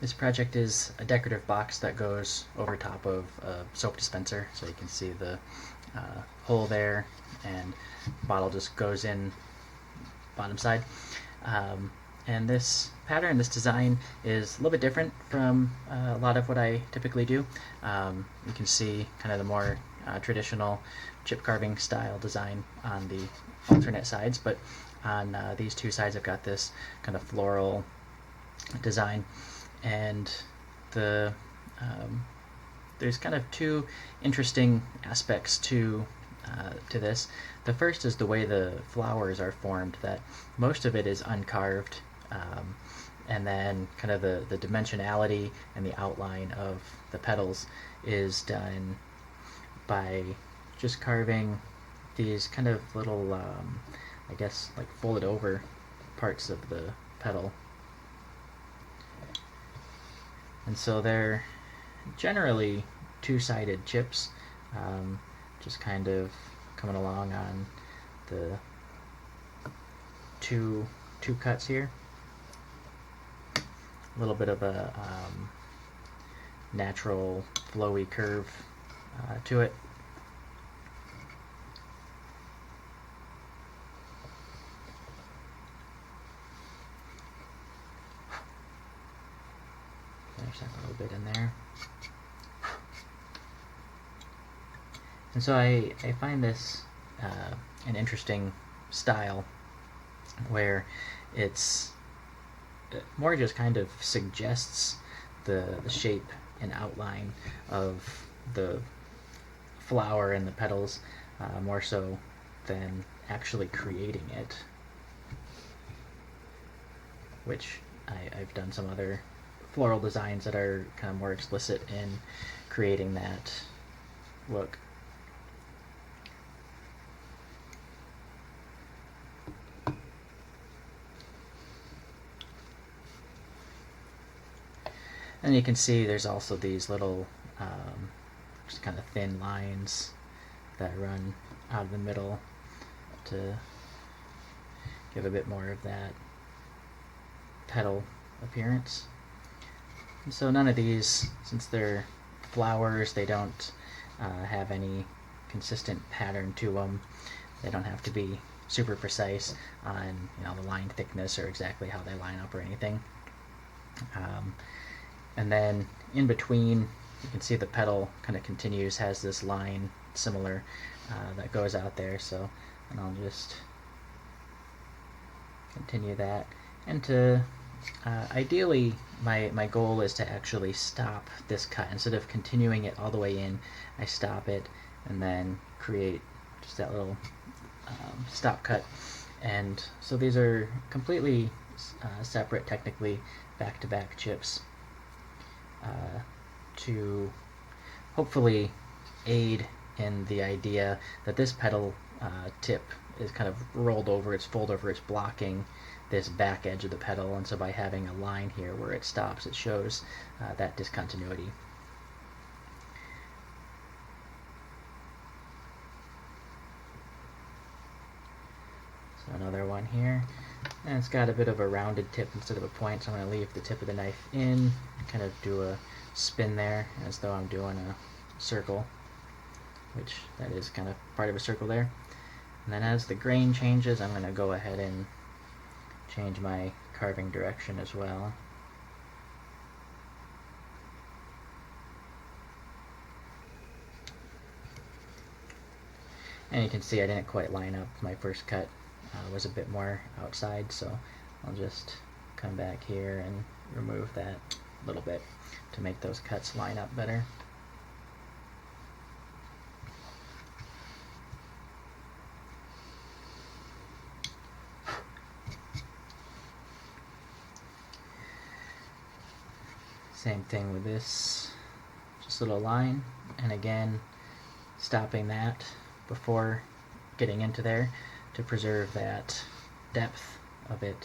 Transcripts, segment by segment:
This project is a decorative box that goes over top of a soap dispenser, so you can see the hole there, and bottle just goes in bottom side. And this pattern, this design, is a little bit different from a lot of what I typically do. You can see kind of the more traditional chip carving style design on the alternate sides, but on these two sides I've got this kind of floral design. And there's kind of two interesting aspects to this. The first is the way the flowers are formed, that most of it is uncarved, and then kind of the dimensionality and the outline of the petals is done by just carving these kind of little, I guess, like folded over parts of the petal. And so they're generally two-sided chips, just kind of coming along on the two cuts here. A little bit of a natural flowy curve to it. There's a little bit in there. And so I find this an interesting style where it's more just kind of suggests the shape and outline of the flower and the petals, more so than actually creating it, which I've done some other floral designs that are kind of more explicit in creating that look. And you can see there's also these little just kind of thin lines that run out of the middle to give a bit more of that petal appearance. And so none of these, since they're flowers, they don't have any consistent pattern to them. They don't have to be super precise on, you know, the line thickness or exactly how they line up or anything. And then in between, you can see the petal kind of continues, has this line similar that goes out there. So, and I'll just continue that. And to ideally, my goal is to actually stop this cut. Instead of continuing it all the way in, I stop it and then create just that little stop cut. And so these are completely separate, technically, back-to-back chips to hopefully aid in the idea that this petal tip is kind of rolled over, it's folded over, it's blocking this back edge of the petal, and so by having a line here where it stops, it shows that discontinuity. So another one here, and it's got a bit of a rounded tip instead of a point, so I'm going to leave the tip of the knife in, kind of do a spin there as though I'm doing a circle, which that is kind of part of a circle there. And then as the grain changes, I'm going to go ahead and change my carving direction as well. And you can see I didn't quite line up. My first cut was a bit more outside, so I'll just come back here and remove that a little bit to make those cuts line up better. Same thing with this, just a little line, and again stopping that before getting into there to preserve that depth of it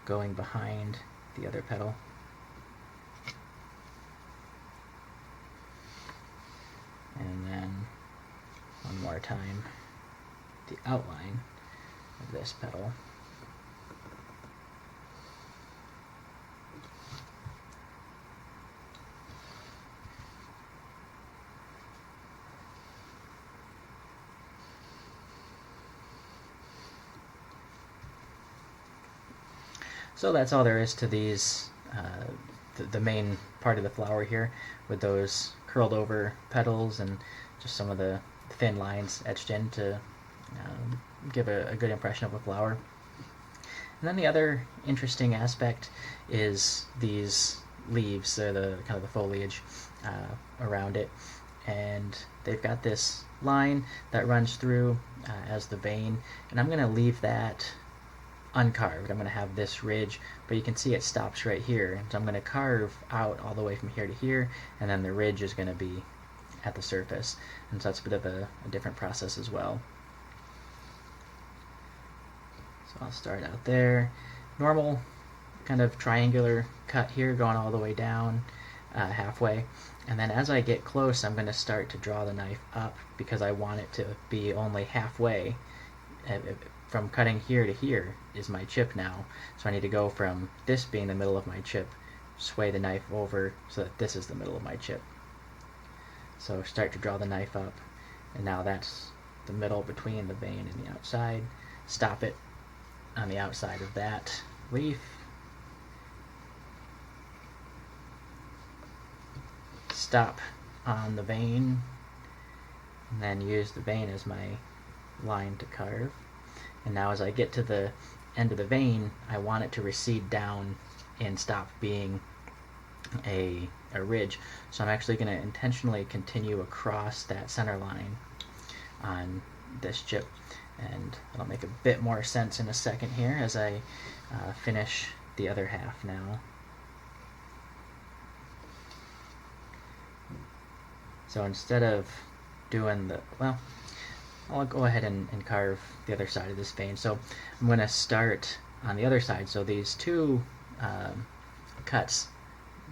going behind the other petal. And then one more time the outline of this petal. So that's all there is to these, the main part of the flower here, with those curled over petals and just some of the thin lines etched in to give a good impression of a flower. And then the other interesting aspect is these leaves. They're the kind of the foliage around it, and they've got this line that runs through as the vein, and I'm going to leave that uncarved. I'm going to have this ridge, but you can see it stops right here, and so I'm going to carve out all the way from here to here, and then the ridge is going to be at the surface, and so that's a bit of a different process as well. So I'll start out there. Normal kind of triangular cut here, going all the way down halfway, and then as I get close I'm going to start to draw the knife up, because I want it to be only halfway. From cutting here to here is my chip now, so I need to go from this being the middle of my chip, sway the knife over so that this is the middle of my chip. So start to draw the knife up, and now that's the middle between the vein and the outside. Stop it on the outside of that leaf. Stop on the vein, and then use the vein as my line to carve. And now as I get to the end of the vein, I want it to recede down and stop being a ridge. So I'm actually going to intentionally continue across that center line on this chip. And it'll make a bit more sense in a second here as I finish the other half now. So instead of doing the, well, I'll go ahead and carve the other side of this vein. So I'm going to start on the other side. So these two cuts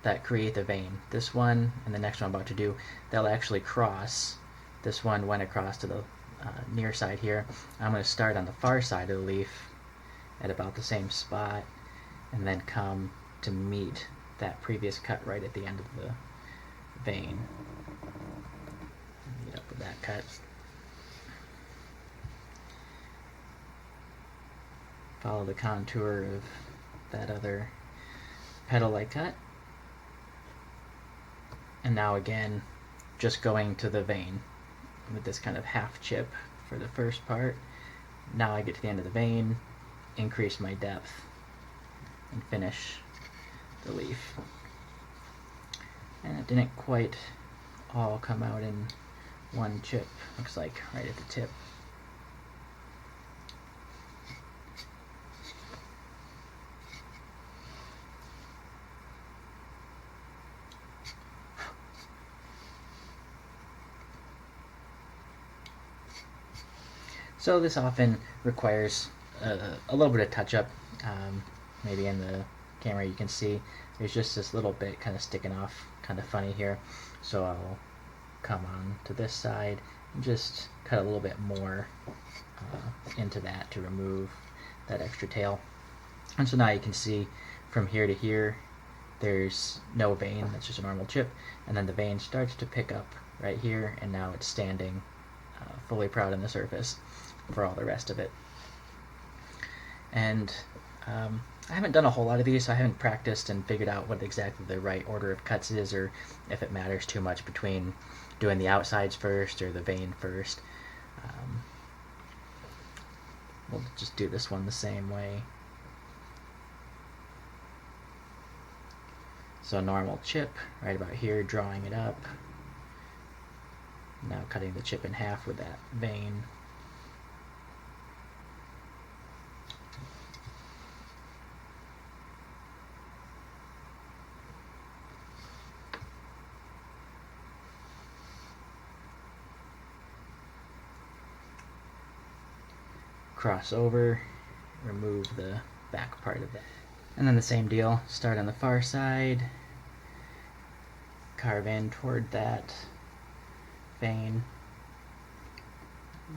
that create the vein, this one and the next one I'm about to do, they'll actually cross. This one went across to the near side here. I'm going to start on the far side of the leaf at about the same spot, and then come to meet that previous cut right at the end of the vein. Meet up with that cut. Follow the contour of that other petal I cut. And now again, just going to the vein with this kind of half chip for the first part. Now I get to the end of the vein, increase my depth, and finish the leaf. And it didn't quite all come out in one chip, looks like right at the tip. So this often requires a little bit of touch-up. Maybe in the camera you can see there's just this little bit kind of sticking off, kind of funny here. So I'll come on to this side and just cut a little bit more into that to remove that extra tail. And so now you can see from here to here there's no vein, that's just a normal chip, and then the vein starts to pick up right here, and now it's standing fully proud on the surface for all the rest of it. And I haven't done a whole lot of these, so I haven't practiced and figured out what exactly the right order of cuts is, or if it matters too much between doing the outsides first or the vein first. We'll just do this one the same way. So normal chip right about here, drawing it up. Now cutting the chip in half with that vein. Cross over, remove the back part of that. And then the same deal, start on the far side, carve in toward that vein,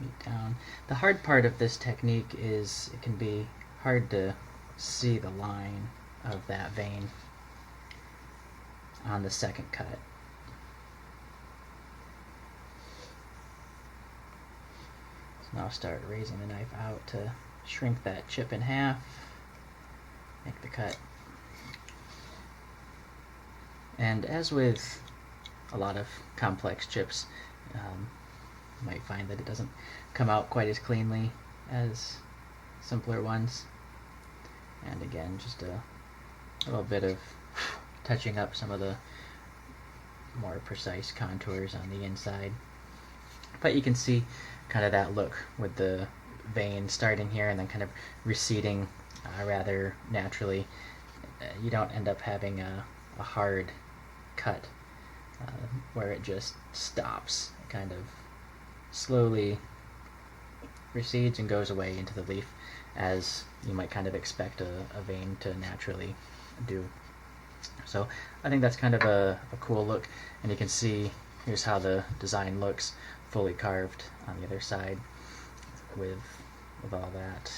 meet down. The hard part of this technique is it can be hard to see the line of that vein on the second cut. So now start raising the knife out to shrink that chip in half. make the cut. And as with a lot of complex chips, you might find that it doesn't come out quite as cleanly as simpler ones. And again, just a little bit of touching up some of the more precise contours on the inside. But you can see kind of that look with the vein starting here and then kind of receding rather naturally. You don't end up having a hard cut where it just stops. It kind of slowly recedes and goes away into the leaf, as you might kind of expect a vein to naturally do. So I think that's kind of a cool look, and you can see here's how the design looks fully carved on the other side with all that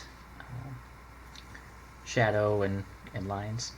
shadow and lines.